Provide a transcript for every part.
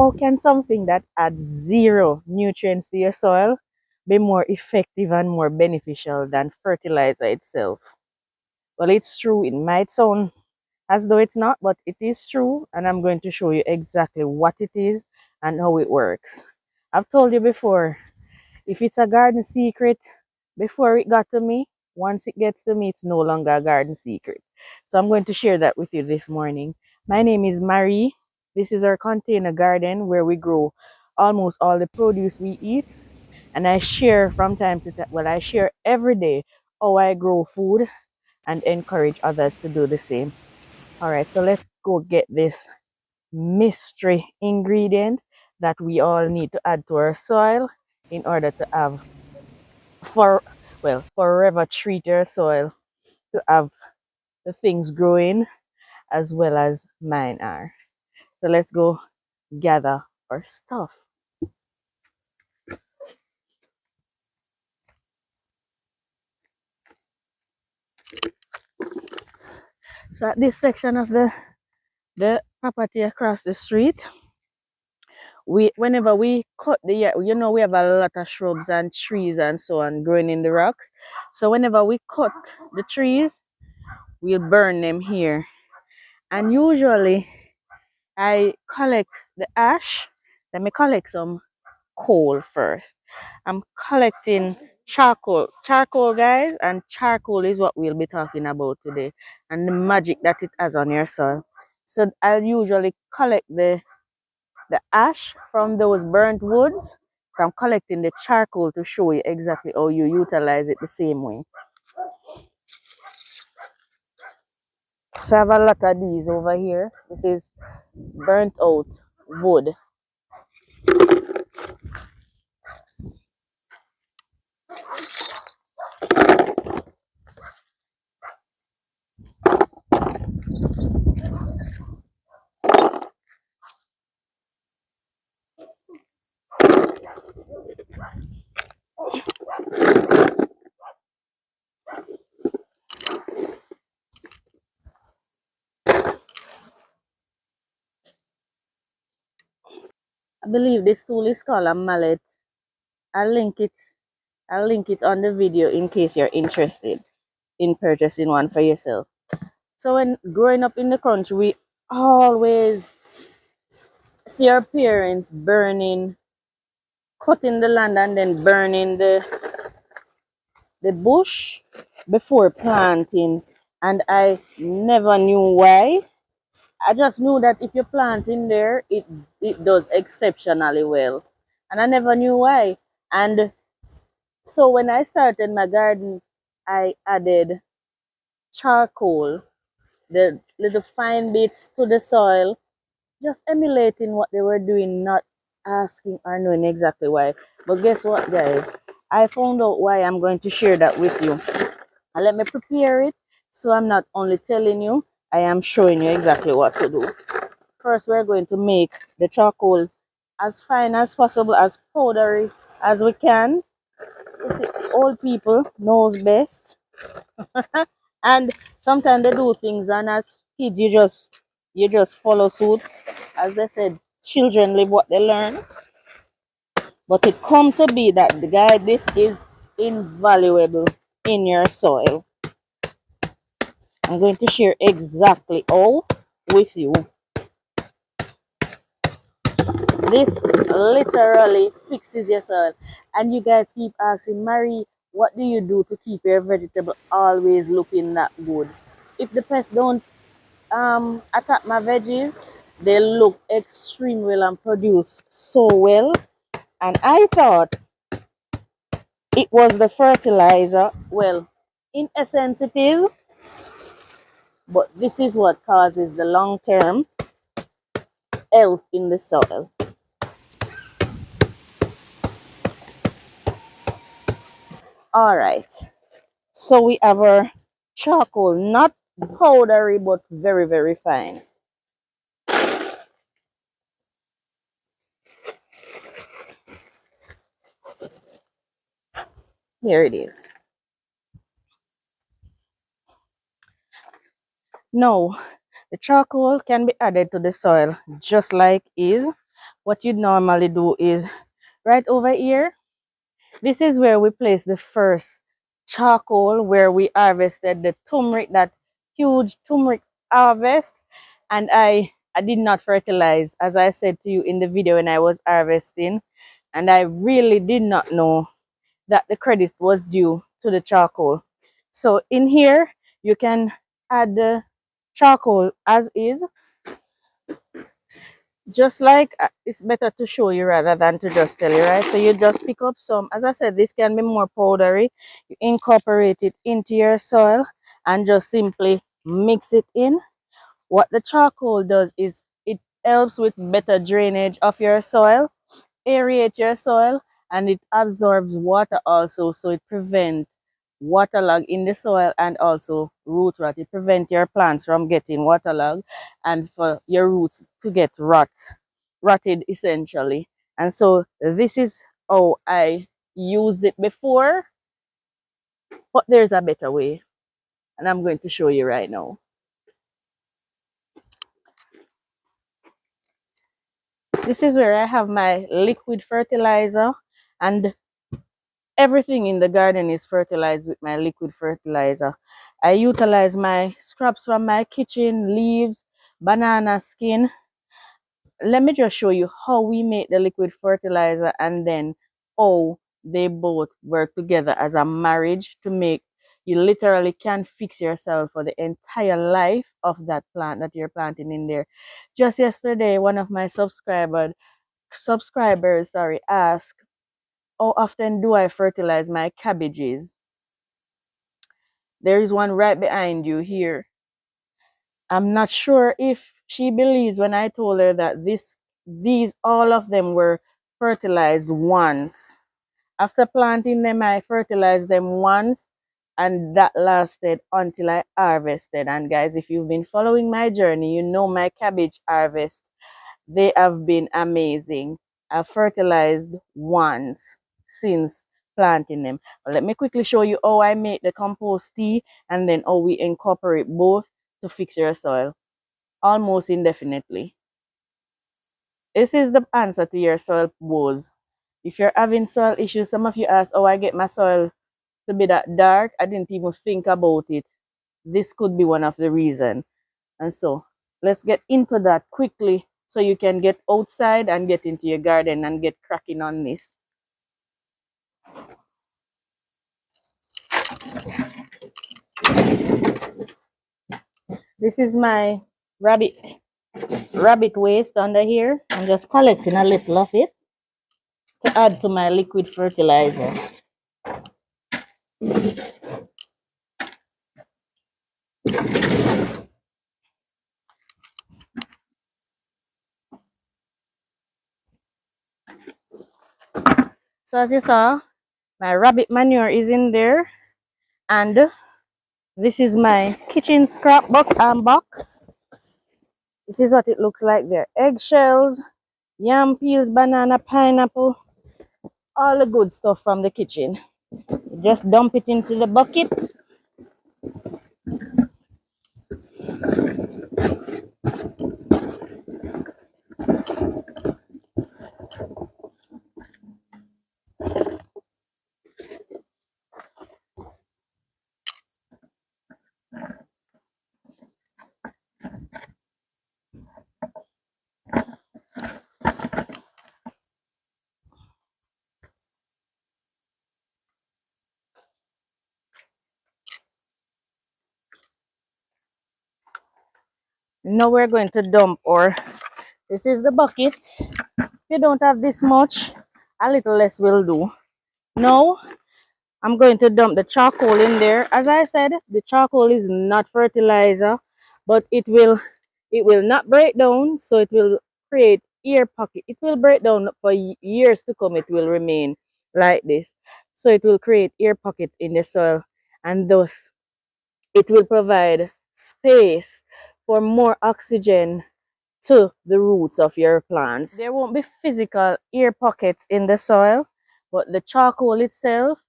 How can something that adds zero nutrients to your soil be more effective and more beneficial than fertilizer itself? Well, it's true. It might sound as though it's not, but it is true. And I'm going to show you exactly what it is and how it works. I've told you before, if it's a garden secret, before it got to me, once it gets to me, it's no longer a garden secret. So I'm going to share that with you this morning. My name is Marie. This is our container garden where we grow almost all the produce we eat. And I share from time to time, well, I share every day how I grow food and encourage others to do the same. All right, so let's go get this mystery ingredient that we all need to add to our soil in order to have for forever treat your soil to have the things growing as well as mine are. So let's go gather our stuff. So at this section of the property across the street, whenever we cut we have a lot of shrubs and trees and so on growing in the rocks. So whenever we cut the trees, we'll burn them here. And usually I collect the ash. Let me collect some coal first. I'm collecting charcoal, guys, and charcoal is what we'll be talking about today and the magic that it has on your soil. So I'll usually collect the ash from those burnt woods. So I'm collecting the charcoal to show you exactly how you utilize it the same way. So I have a lot of these over here. This is burnt out wood. I believe this tool is called a mallet. I'll link it. I'll link it on the video in case you're interested in purchasing one for yourself. So when growing up in the country, we always see our parents cutting the land and then burning the bush before planting. And I never knew why. I just knew that if you plant in there, it does exceptionally well. And I never knew why. And so when I started my garden, I added charcoal, the little fine bits to the soil, just emulating what they were doing, not asking or knowing exactly why. But guess what, guys? I found out why. I'm going to share that with you. And let me prepare it so I'm not only telling you, I am showing you exactly what to do. First, we're going to make the charcoal as fine as possible, as powdery as we can. You see, old people knows best. And sometimes they do things and as kids you just follow suit. As they said, children live what they learn. But it come to be that the guy, this is invaluable in your soil. I'm going to share exactly how with you. This literally fixes your soil. And you guys keep asking, Marie, what do you do to keep your vegetable always looking that good? If the pests don't attack my veggies, they look extremely well and produce so well. And I thought it was the fertilizer. Well, in essence it is, but this is what causes the long-term health in the soil. All right, so we have our charcoal, not powdery but very, very fine. Here it is. Now the charcoal can be added to the soil just like is, what you'd normally do is right over here. This is where we place the first charcoal where we harvested the turmeric, that huge turmeric harvest. And I did not fertilize, as I said to you in the video when I was harvesting. And I really did not know that the credit was due to the charcoal. So in here, you can add the charcoal as is. Just like it's better to show you rather than to just tell you, right? So you just pick up some, as I said, this can be more powdery. You incorporate it into your soil and just simply mix it in. What the charcoal does is it helps with better drainage of your soil, aerate your soil, and it absorbs water also, so it prevents waterlog in the soil and also root rot. It prevents your plants from getting waterlogged and for your roots to get rotted essentially. And so this is how I used it before, but there's a better way, and I'm going to show you right now. This is where I have my liquid fertilizer, and everything in the garden is fertilized with my liquid fertilizer. I utilize my scraps from my kitchen, leaves, banana skin. Let me just show you how we make the liquid fertilizer and then how they both work together as a marriage to make you literally can fix yourself for the entire life of that plant that you're planting in there. Just yesterday, one of my subscribers asked, how often do I fertilize my cabbages? There is one right behind you here. I'm not sure if she believes when I told her that these all of them were fertilized once. After planting them, I fertilized them once, and that lasted until I harvested. And guys, if you've been following my journey, you know my cabbage harvest. They have been amazing. I've fertilized once since planting them. But let me quickly show you how I make the compost tea and then how we incorporate both to fix your soil almost indefinitely. This is the answer to your soil woes. If you're having soil issues, some of you ask, oh, I get my soil to be that dark. I didn't even think about it. This could be one of the reasons. And so let's get into that quickly so you can get outside and get into your garden and get cracking on this. This is my rabbit waste under here. I'm just collecting a little of it to add to my liquid fertilizer. So as you saw, my rabbit manure is in there, and this is my kitchen scrapbook box. This is what it looks like there. Eggshells, yam peels, banana, pineapple, all the good stuff from the kitchen. Just dump it into the bucket. Now we're going to dump, or this is the bucket. If you don't have this much, a little less will do. Now I'm going to dump the charcoal in there. As I said, the charcoal is not fertilizer, but it will not break down, so it will create air pocket. It will break down for years to come. It will remain like this, so it will create air pockets in the soil, and thus it will provide space for more oxygen to the roots of your plants. There won't be physical air pockets in the soil, but the charcoal itself,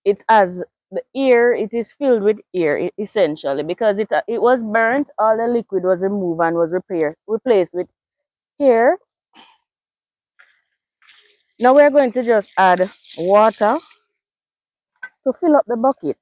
it has the air, it is filled with air essentially, because it was burnt, all the liquid was removed and was replaced with air. Now we're going to just add water to fill up the bucket.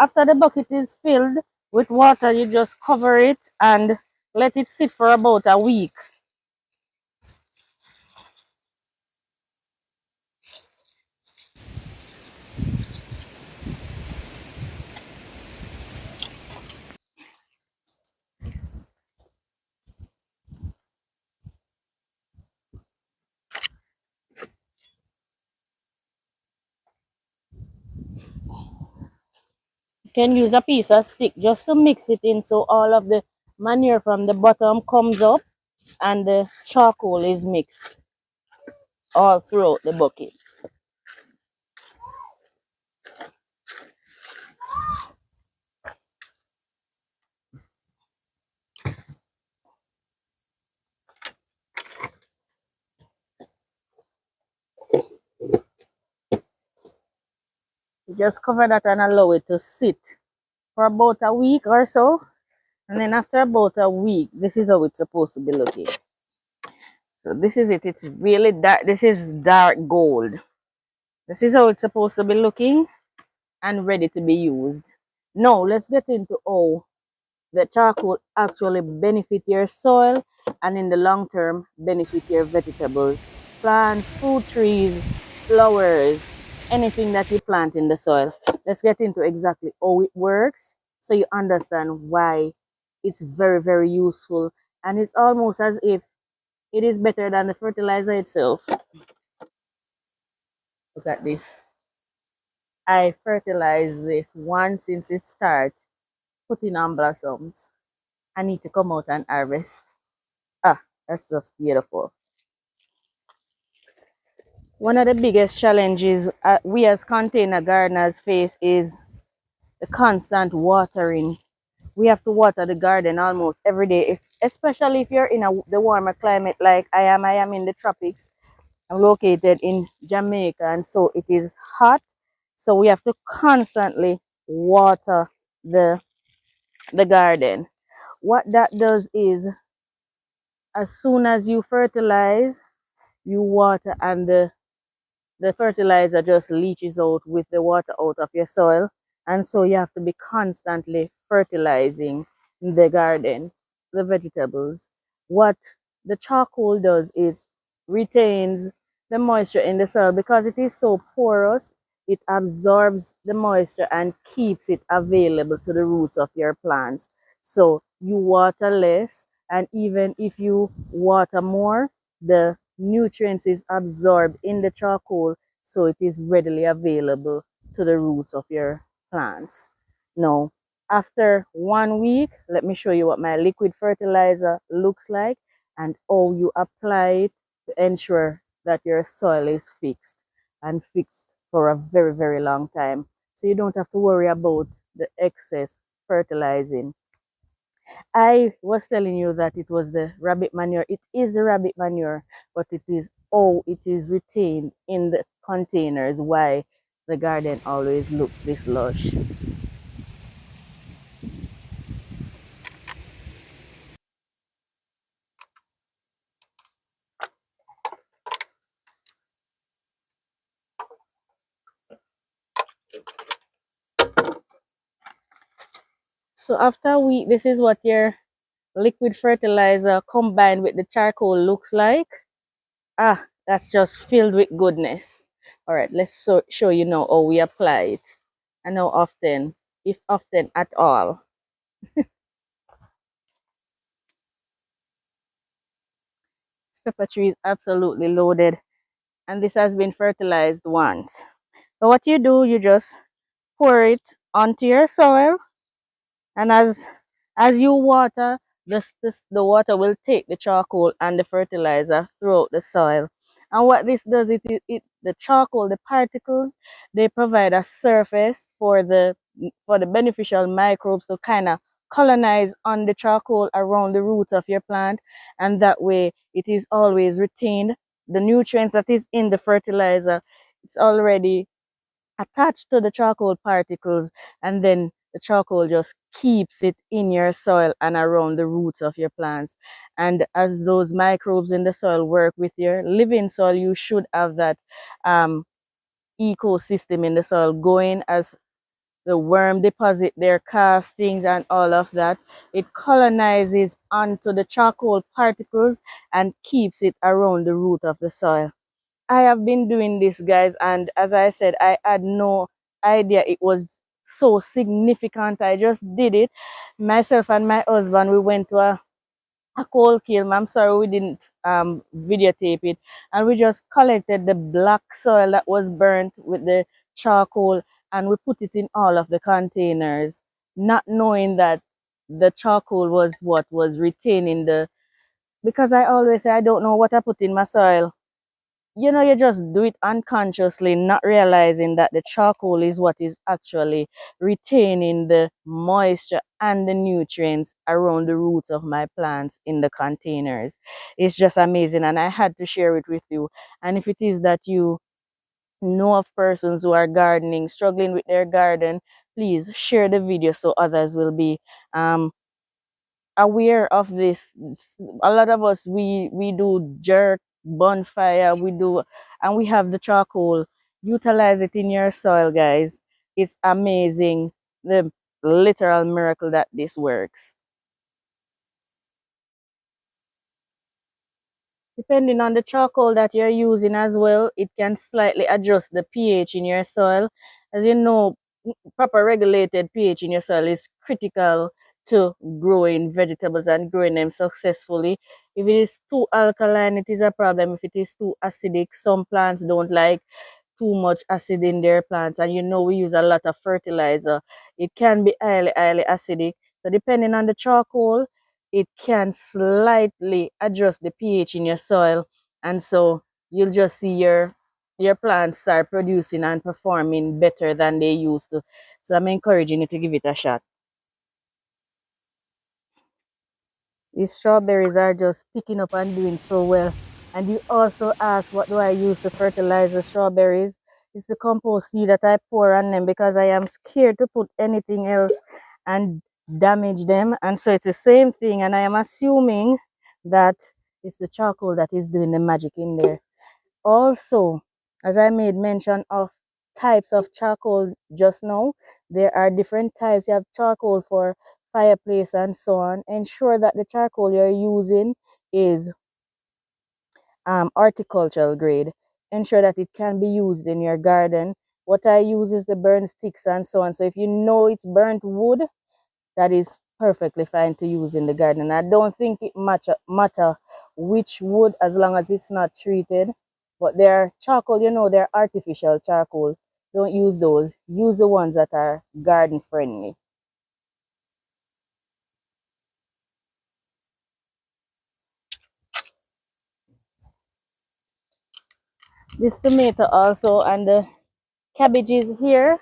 After the bucket is filled with water, you just cover it and let it sit for about a week. You can use a piece of stick just to mix it in so all of the manure from the bottom comes up and the charcoal is mixed all throughout the bucket. You just cover that and allow it to sit for about a week or so. And then after about a week, this is how it's supposed to be looking. So this is it. It's really dark. This is dark gold. This is how it's supposed to be looking and ready to be used. Now let's get into how the charcoal actually benefit your soil and in the long term benefit your vegetables, plants, fruit trees, flowers, anything that you plant in the soil. Let's get into exactly how it works so you understand why it's very, very useful. And it's almost as if it is better than the fertilizer itself. Look at this. I fertilize this once since it starts putting on blossoms. I need to come out and harvest. Ah, that's just beautiful. One of the biggest challenges we as container gardeners face is the constant watering. We have to water the garden almost every day, especially if you're in the warmer climate like I am. I am in the tropics. I'm located in Jamaica, and so it is hot. So we have to constantly water the the garden. What that does is, as soon as you fertilize, you water, and the fertilizer just leaches out with the water out of your soil. And so you have to be constantly fertilizing the garden, the vegetables. What the charcoal does is retains the moisture in the soil because it is so porous. It absorbs the moisture and keeps it available to the roots of your plants. So you water less, and even if you water more, the nutrients is absorbed in the charcoal, so it is readily available to the roots of your plants. Now, after 1 week, let me show you what my liquid fertilizer looks like and how you apply it to ensure that your soil is fixed and fixed for a very, very long time. So you don't have to worry about the excess fertilizing. I was telling you that it was the rabbit manure. It is the rabbit manure, but it is it is retained in the containers. Why the garden always look this lush. So after a week, this is what your liquid fertilizer combined with the charcoal looks like. Ah, that's just filled with goodness. All right, let's show you now how we apply it and how often, if often at all. This pepper tree is absolutely loaded, and this has been fertilized once. So what you do, you just pour it onto your soil, and as you water, the water will take the charcoal and the fertilizer throughout the soil. And what this does, it the charcoal, the particles, they provide a surface for the beneficial microbes to kind of colonize on the charcoal around the roots of your plant, and that way it is always retained. The nutrients that is in the fertilizer, it's already attached to the charcoal particles, and then the charcoal just keeps it in your soil and around the roots of your plants. And as those microbes in the soil work with your living soil, you should have that um, ecosystem in the soil going. As the worm deposit their castings and all of that, it colonizes onto the charcoal particles and keeps it around the root of the soil. I have been doing this, guys, and as I said, I had no idea it was so significant. I just did it. Myself and my husband, we went to a coal kiln. I'm sorry we didn't videotape it. And we just collected the black soil that was burnt with the charcoal, and we put it in all of the containers, not knowing that the charcoal was what was retaining the, because I always say I don't know what I put in my soil. You just do it unconsciously, not realizing that the charcoal is what is actually retaining the moisture and the nutrients around the roots of my plants in the containers. It's just amazing, and I had to share it with you. And if it is that you know of persons who are gardening, struggling with their garden, please share the video so others will be um, aware of this. A lot of us, we do jerk bonfire, we do, and we have the charcoal. Utilize it in your soil, guys. It's amazing, the literal miracle that this works. Depending on the charcoal that you're using as well, it can slightly adjust the pH in your soil. As you know, proper regulated pH in your soil is critical to growing vegetables and growing them successfully. If it is too alkaline, it is a problem. If it is too acidic, some plants don't like too much acid in their plants. And we use a lot of fertilizer. It can be highly, highly acidic. So depending on the charcoal, it can slightly adjust the pH in your soil. And so you'll just see your plants start producing and performing better than they used to. So I'm encouraging you to give it a shot. These strawberries are just picking up and doing so well. And you also ask, what do I use to fertilize the strawberries? It's the compost seed that I pour on them because I am scared to put anything else and damage them. And so it's the same thing. And I am assuming that it's the charcoal that is doing the magic in there. Also, as I made mention of types of charcoal just now, there are different types. You have charcoal for fireplace and so on. Ensure that the charcoal you're using is horticultural grade. Ensure that it can be used in your garden. What I use is the burnt sticks and so on. So if you know it's burnt wood, that is perfectly fine to use in the garden. I don't think it matter which wood, as long as it's not treated. But they're charcoal, they're artificial charcoal. Don't use those. Use the ones that are garden friendly. This tomato also, and the cabbages here.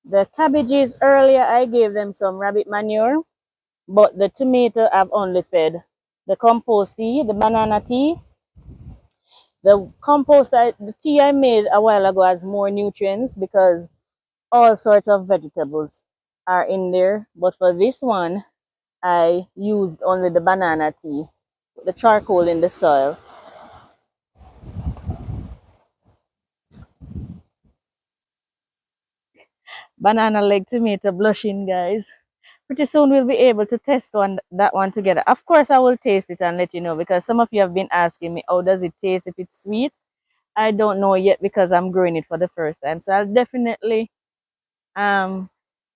The cabbages earlier I gave them some rabbit manure, but the tomato I've only fed the compost tea, the banana tea. The the tea I made a while ago has more nutrients because all sorts of vegetables are in there. But for this one, I used only the banana tea, the charcoal in the soil. Banana leg tomato blushing, guys. Pretty soon we'll be able to test that one together. Of course, I will taste it and let you know, because some of you have been asking me, how does it taste if it's sweet? I don't know yet because I'm growing it for the first time. So I'll definitely um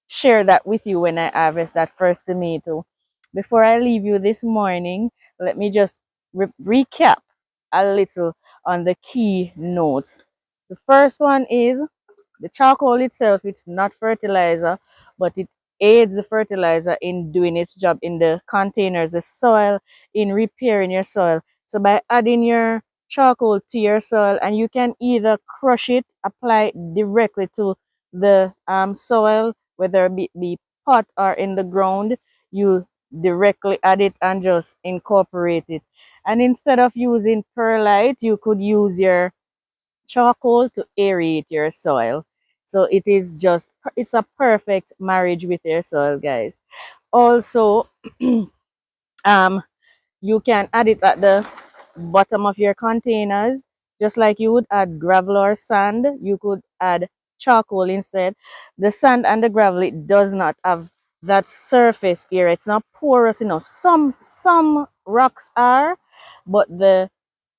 share that with you when I harvest that first tomato. Before I leave you this morning, let me just recap a little on the key notes. The first one is the charcoal itself. It's not fertilizer, but it aids the fertilizer in doing its job in the containers, the soil, in repairing your soil. So by adding your charcoal to your soil, and you can either crush it, apply it directly to the soil, whether it be pot or in the ground. You directly add it and just incorporate it. And instead of using perlite, you could use your charcoal to aerate your soil. So it is just, it's a perfect marriage with your soil, guys. Also, um, you can add it at the bottom of your containers, just like you would add gravel or sand. You could add charcoal instead. The sand and the gravel, it does not have that surface area. It's not porous enough. Some rocks are, but the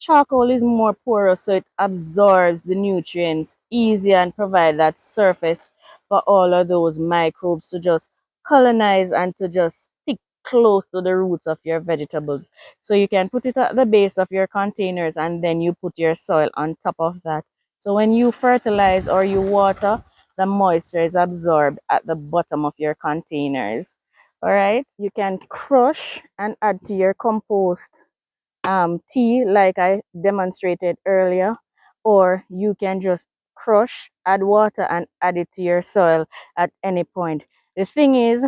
charcoal is more porous, so it absorbs the nutrients easier and provide that surface for all of those microbes to just colonize and to just stick close to the roots of your vegetables. So you can put it at the base of your containers, and then you put your soil on top of that. So when you fertilize or you water, the moisture is absorbed at the bottom of your containers. All right. You can crush and add to your compost tea like I demonstrated earlier, or you can just crush, add water, and add it to your soil at any point. The thing is,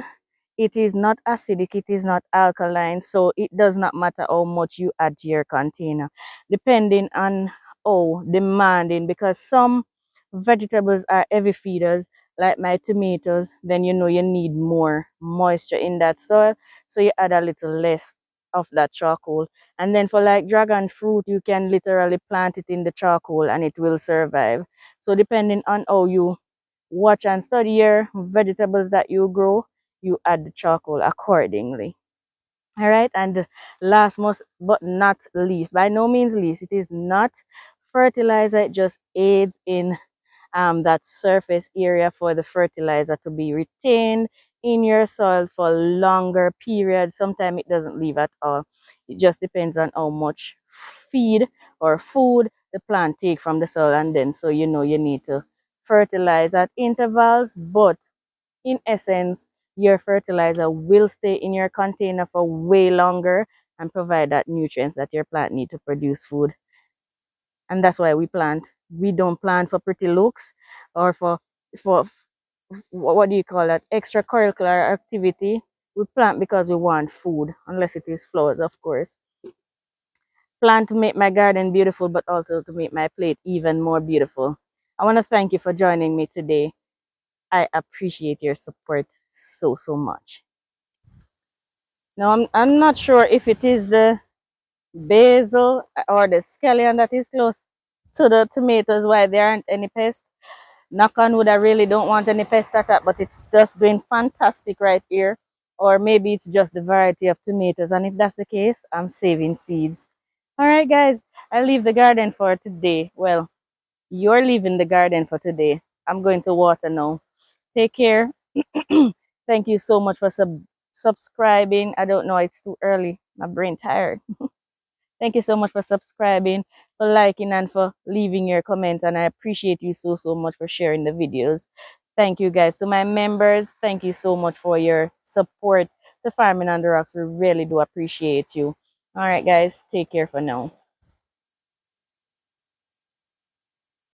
it is not acidic, it is not alkaline, so it does not matter how much you add to your container, depending on how demanding, because some vegetables are heavy feeders, like my tomatoes, then you know you need more moisture in that soil, so you add a little less of that charcoal. And then for like dragon fruit, you can literally plant it in the charcoal and it will survive. So depending on how you watch and study your vegetables that you grow, you add the charcoal accordingly. All right. And last most but not least, by no means least, it is not fertilizer. It just aids in that surface area for the fertilizer to be retained in your soil for longer periods. Sometimes it doesn't leave at all. It just depends on how much feed or food the plant take from the soil, and then so you know you need to fertilize at intervals. But in essence, your fertilizer will stay in your container for way longer and provide that nutrients that your plant need to produce food. And that's why we plant. We don't plant for pretty looks or for what do you call that, extracurricular activity. We plant because we want food, unless it is flowers, of course. Plant to make my garden beautiful, but also to make my plate even more beautiful. I want to thank you for joining me today. I appreciate your support so much. Now, I'm not sure if it is the basil or the scallion that is close to the tomatoes, why there aren't any pests. Knock on wood, I really don't want any pest attack, but it's just doing fantastic right here. Or maybe it's just the variety of tomatoes. And if that's the case, I'm saving seeds. All right, guys, I leave the garden for today. Well, you're leaving the garden for today. I'm going to water now. Take care. Thank you so much for subscribing. I don't know, it's too early. My brain tired. Thank you so much for subscribing, for liking, and for leaving your comments. And I appreciate you so much for sharing the videos. Thank you, guys. To my members, thank you so much for your support. The Farming on the Rocks, we really do appreciate you. All right, guys, take care for now.